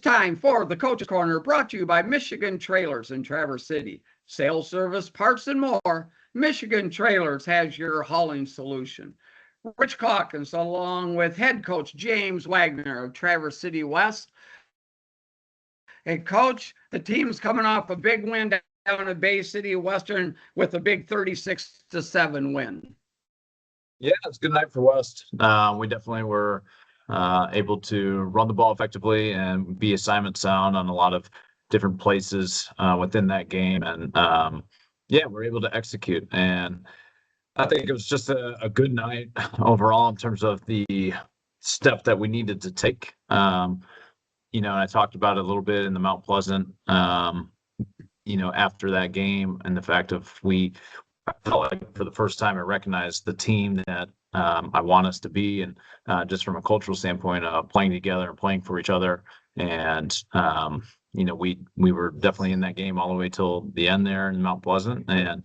time for the Coach's Corner, brought to you by Michigan Trailers in Traverse City. Sales, service, parts, and more. Michigan Trailers has your hauling solution. Rich Calkins, along with head coach James Wagner of Traverse City West. Hey, Coach, the team's coming off a big win down at Bay City Western with a big 36-7 win. Yeah, it's a good night for West. We definitely were able to run the ball effectively and be assignment sound on a lot of different places within that game. And yeah, we're able to execute. And I think it was just a good night overall in terms of the step that we needed to take. And I talked about it a little bit in the Mount Pleasant, after that game, and the fact of I felt like for the first time I recognized the team that I want us to be, and just from a cultural standpoint of playing together and playing for each other. And we were definitely in that game all the way till the end there in Mount Pleasant, and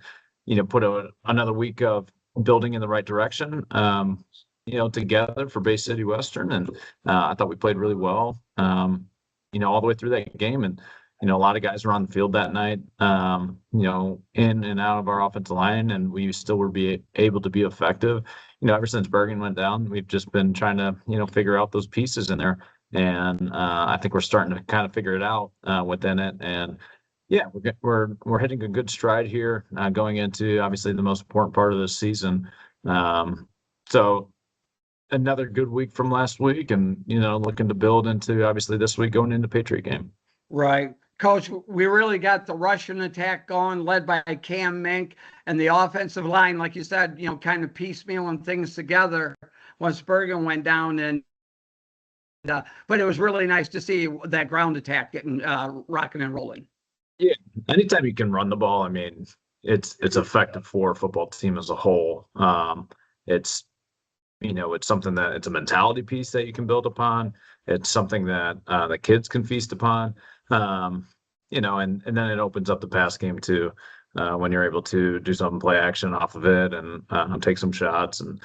put another week of building in the right direction. Together for Bay City Western, and I thought we played really well. All the way through that game, and a lot of guys were on the field that night, in and out of our offensive line, and we still were able to be effective. Ever since Bergen went down, we've just been trying to, figure out those pieces in there. And I think we're starting to kind of figure it out within it. And yeah, we're hitting a good stride here going into obviously the most important part of this season. So another good week from last week, and looking to build into obviously this week going into Patriot game. Right. Coach, we really got the Russian attack going, led by Cam Mink, and the offensive line, like you said, kind of piecemealing things together once Bergen went down. And but it was really nice to see that ground attack getting rocking and rolling. Yeah, anytime you can run the ball, I mean, it's effective for a football team as a whole. It's something that it's a mentality piece that you can build upon. It's something that the kids can feast upon. And then it opens up the pass game too, when you're able to do some play action off of it and take some shots, and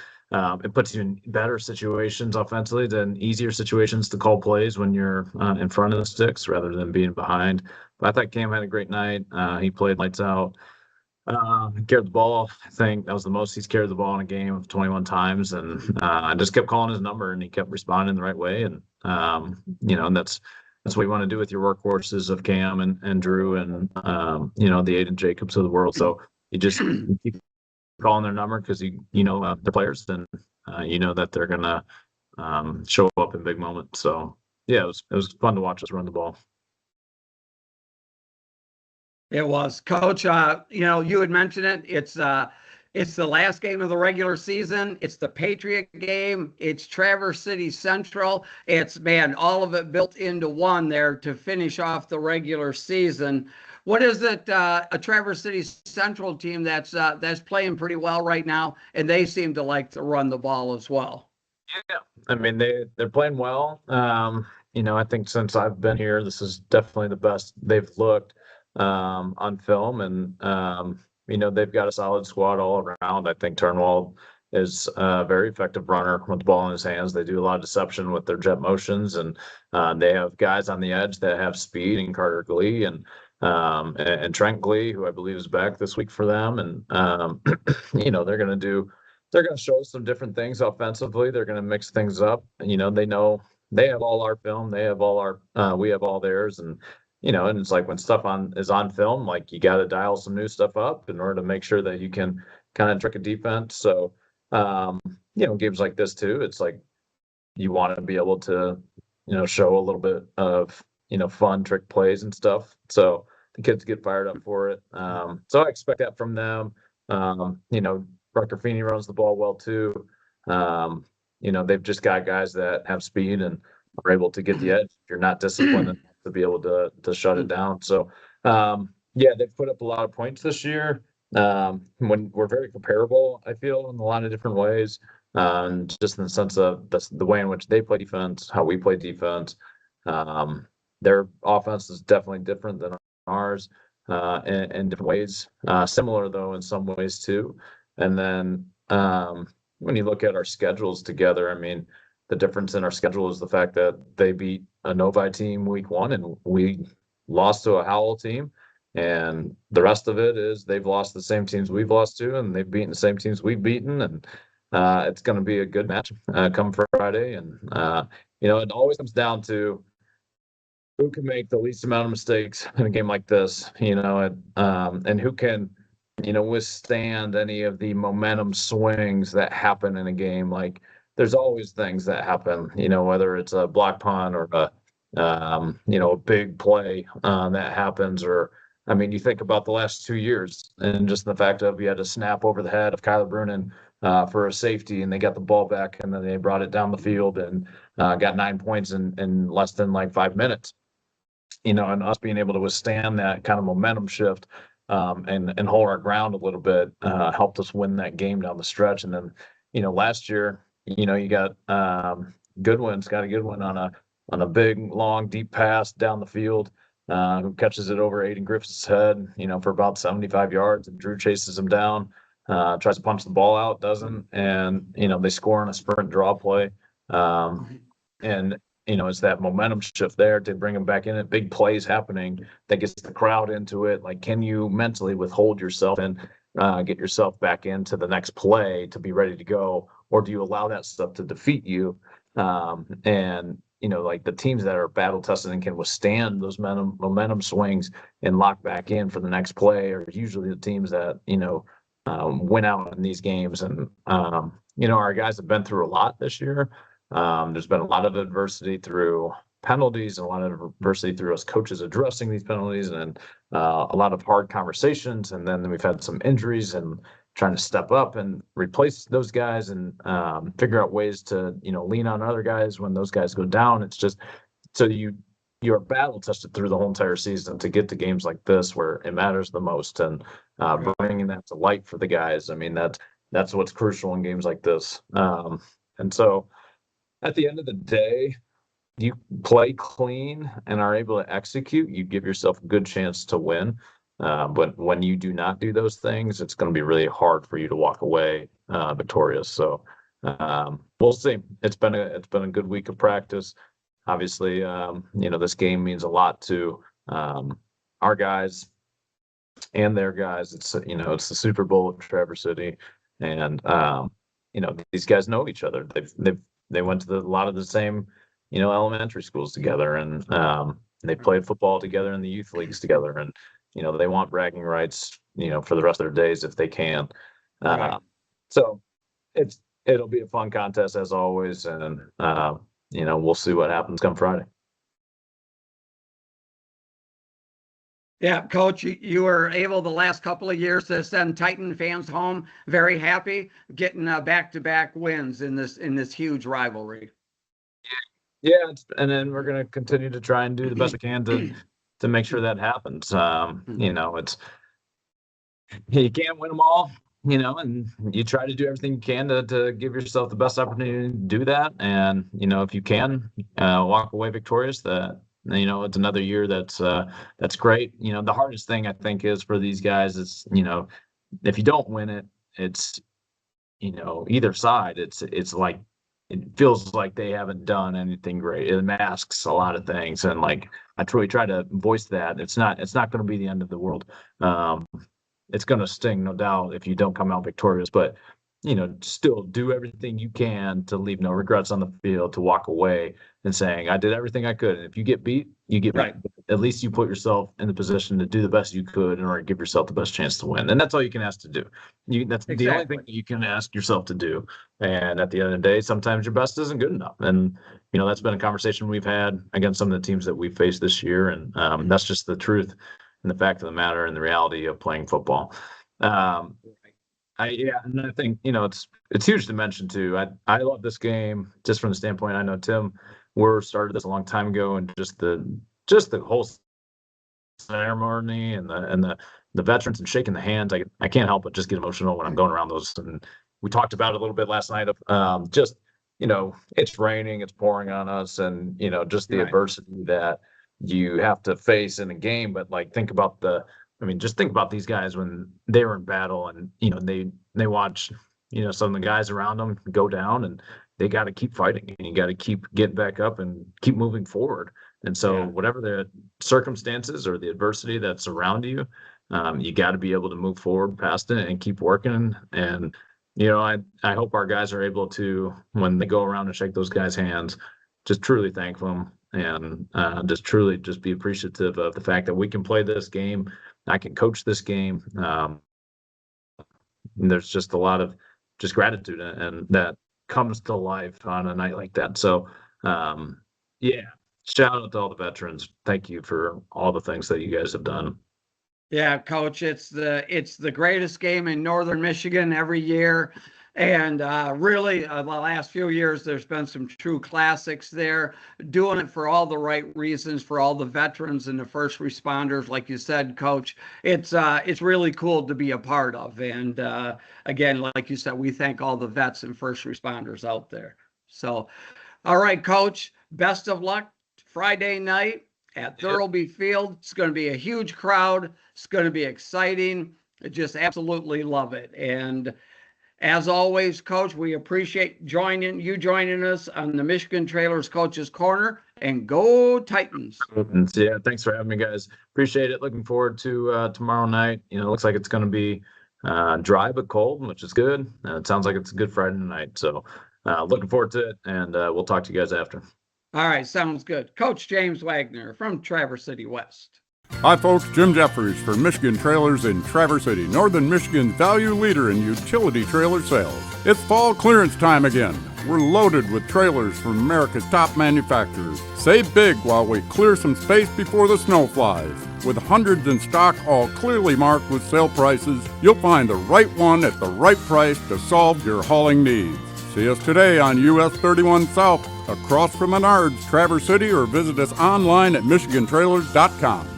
it puts you in better situations offensively than easier situations to call plays when you're in front of the sticks rather than being behind. But I thought Cam had a great night. He played lights out. Carried the ball. I think that was the most he's carried the ball in a game of 21 times, and I just kept calling his number, and he kept responding the right way. And and that's what you want to do with your workhorses of Cam and Drew and the Aiden Jacobs of the world. So you just keep calling their number because they're players, and that they're gonna show up in big moments. So yeah, it was fun to watch us run the ball. It was, Coach. You had mentioned it. It's the last game of the regular season. It's the Patriot game. It's Traverse City Central. It's, all of it built into one there to finish off the regular season. What is it? A Traverse City Central team that's playing pretty well right now, and they seem to like to run the ball as well. Yeah, I mean they're playing well. I think since I've been here, this is definitely the best they've looked on film, and they've got a solid squad all around. I think Turnwald is a very effective runner with the ball in his hands. They do a lot of deception with their jet motions, and they have guys on the edge that have speed, and Carter Glee and Trent Glee, who I believe is back this week for them. And they're going to show us some different things offensively. They're going to mix things up. They know they have all our film. They have all our we have all theirs. And and it's like when stuff is on film, like you got to dial some new stuff up in order to make sure that you can kind of trick a defense. So, games like this too, it's like you want to be able to, show a little bit of, fun trick plays and stuff. So the kids get fired up for it. So I expect that from them. Rucker Feeney runs the ball well too. They've just got guys that have speed and are able to get the edge. If you're not disciplined to be able to shut it down. So, they've put up a lot of points this year. When we're very comparable, I feel, in a lot of different ways, just in the sense of the way in which they play defense, how we play defense. Their offense is definitely different than ours in different ways. Similar, though, in some ways, too. And then when you look at our schedules together, I mean, the difference in our schedule is the fact that they beat a Novi team week 1 and we lost to a Howell team. And the rest of it is they've lost the same teams we've lost to, and they've beaten the same teams we've beaten. And it's going to be a good match come Friday. And, it always comes down to who can make the least amount of mistakes in a game like this, and who can, withstand any of the momentum swings that happen in a game. Like there's always things that happen, whether it's a block punt or a big play that happens, or I mean, you think about the last 2 years and just the fact of you had to snap over the head of Kyler Brunin for a safety, and they got the ball back, and then they brought it down the field and got 9 points in less than like 5 minutes. And us being able to withstand that kind of momentum shift and hold our ground a little bit helped us win that game down the stretch. And then, last year, you got Goodwin's got a good one on a big, long, deep pass down the field. Who catches it over Aiden Griffith's head, for about 75 yards, and Drew chases him down, tries to punch the ball out, doesn't, and they score on a sprint draw play. And it's that momentum shift there to bring them back in. It big plays happening that gets the crowd into it. Like, can you mentally withhold yourself and get yourself back into the next play to be ready to go, or do you allow that stuff to defeat you? And like the teams that are battle tested and can withstand those momentum swings and lock back in for the next play are usually the teams that win out in these games. And our guys have been through a lot this year. There's been a lot of adversity through penalties and a lot of adversity through us coaches addressing these penalties, and a lot of hard conversations. And then we've had some injuries and trying to step up and replace those guys and figure out ways to, lean on other guys when those guys go down. It's just so you're battle tested through the whole entire season to get to games like this where it matters the most, and bringing that to light for the guys. I mean, that's what's crucial in games like this. And so at the end of the day, you play clean and are able to execute, you give yourself a good chance to win. But when you do not do those things, it's going to be really hard for you to walk away victorious. So we'll see. It's been a good week of practice. Obviously, this game means a lot to our guys and their guys. It's it's the Super Bowl of Traverse City, and these guys know each other. They went to a lot of the same elementary schools together, and they played football together in the youth leagues together, and they want bragging rights for the rest of their days if they can. So it'll be a fun contest as always, and we'll see what happens come Friday. Yeah, Coach, you were able the last couple of years to send Titan fans home very happy, getting back-to-back wins in this huge rivalry. Yeah, and then we're going to continue to try and do the best we can to make sure that happens. It's you can't win them all, and you try to do everything you can to give yourself the best opportunity to do that. And if you can walk away victorious, it's another year that's great. The hardest thing I think is for these guys is if you don't win it, it's either side. It's like it feels like they haven't done anything great. It masks a lot of things, and like I truly try to voice that it's not going to be the end of the world. It's going to sting, no doubt, if you don't come out victorious, but still do everything you can to leave no regrets on the field, to walk away and saying, I did everything I could. And if you get beat, you get right. beat. At least you put yourself in the position to do the best you could in order to give yourself the best chance to win. And that's all you can ask to do. That's exactly the only thing that you can ask yourself to do. And at the end of the day, sometimes your best isn't good enough. And, that's been a conversation we've had against some of the teams that we've faced this year. And that's just the truth and the fact of the matter and the reality of playing football. And I think it's huge to mention too. I love this game just from the standpoint. I know Tim Werr started this a long time ago, and just the whole ceremony and the veterans and shaking the hands. I can't help but just get emotional when I'm going around those. And we talked about it a little bit last night of just it's raining, it's pouring on us, and just the adversity that you have to face in a game. But like just think about these guys when they were in battle, and they watch some of the guys around them go down, and they got to keep fighting, and you got to keep getting back up and keep moving forward. And so whatever the circumstances or the adversity that's around you, you got to be able to move forward past it and keep working. And, I hope our guys are able to, when they go around and shake those guys' hands, just truly thank them and just truly just be appreciative of the fact that we can play this game. I can coach this game. And there's just a lot of just gratitude and that comes to life on a night like that. So, shout out to all the veterans. Thank you for all the things that you guys have done. Yeah, Coach, it's the greatest game in Northern Michigan every year. And really, the last few years, there's been some true classics there, doing it for all the right reasons, for all the veterans and the first responders. Like you said, Coach, it's really cool to be a part of. And again, like you said, we thank all the vets and first responders out there. So, all right, Coach, best of luck Friday night at Thirlby Field. It's going to be a huge crowd. It's going to be exciting. I just absolutely love it. And as always, Coach, we appreciate joining us on the Michigan Trailers Coaches Corner, and go Titans. Yeah, thanks for having me, guys. Appreciate it. Looking forward to tomorrow night. It looks like it's going to be dry but cold, which is good. It sounds like it's a good Friday night. So looking forward to it, and we'll talk to you guys after. All right, sounds good. Coach James Wagner from Traverse City West. Hi folks, Jim Jeffries for Michigan Trailers in Traverse City, Northern Michigan's value leader in utility trailer sales. It's fall clearance time again. We're loaded with trailers from America's top manufacturers. Save big while we clear some space before the snow flies. With hundreds in stock, all clearly marked with sale prices, you'll find the right one at the right price to solve your hauling needs. See us today on US 31 South, across from Menards, Traverse City, or visit us online at michigantrailers.com.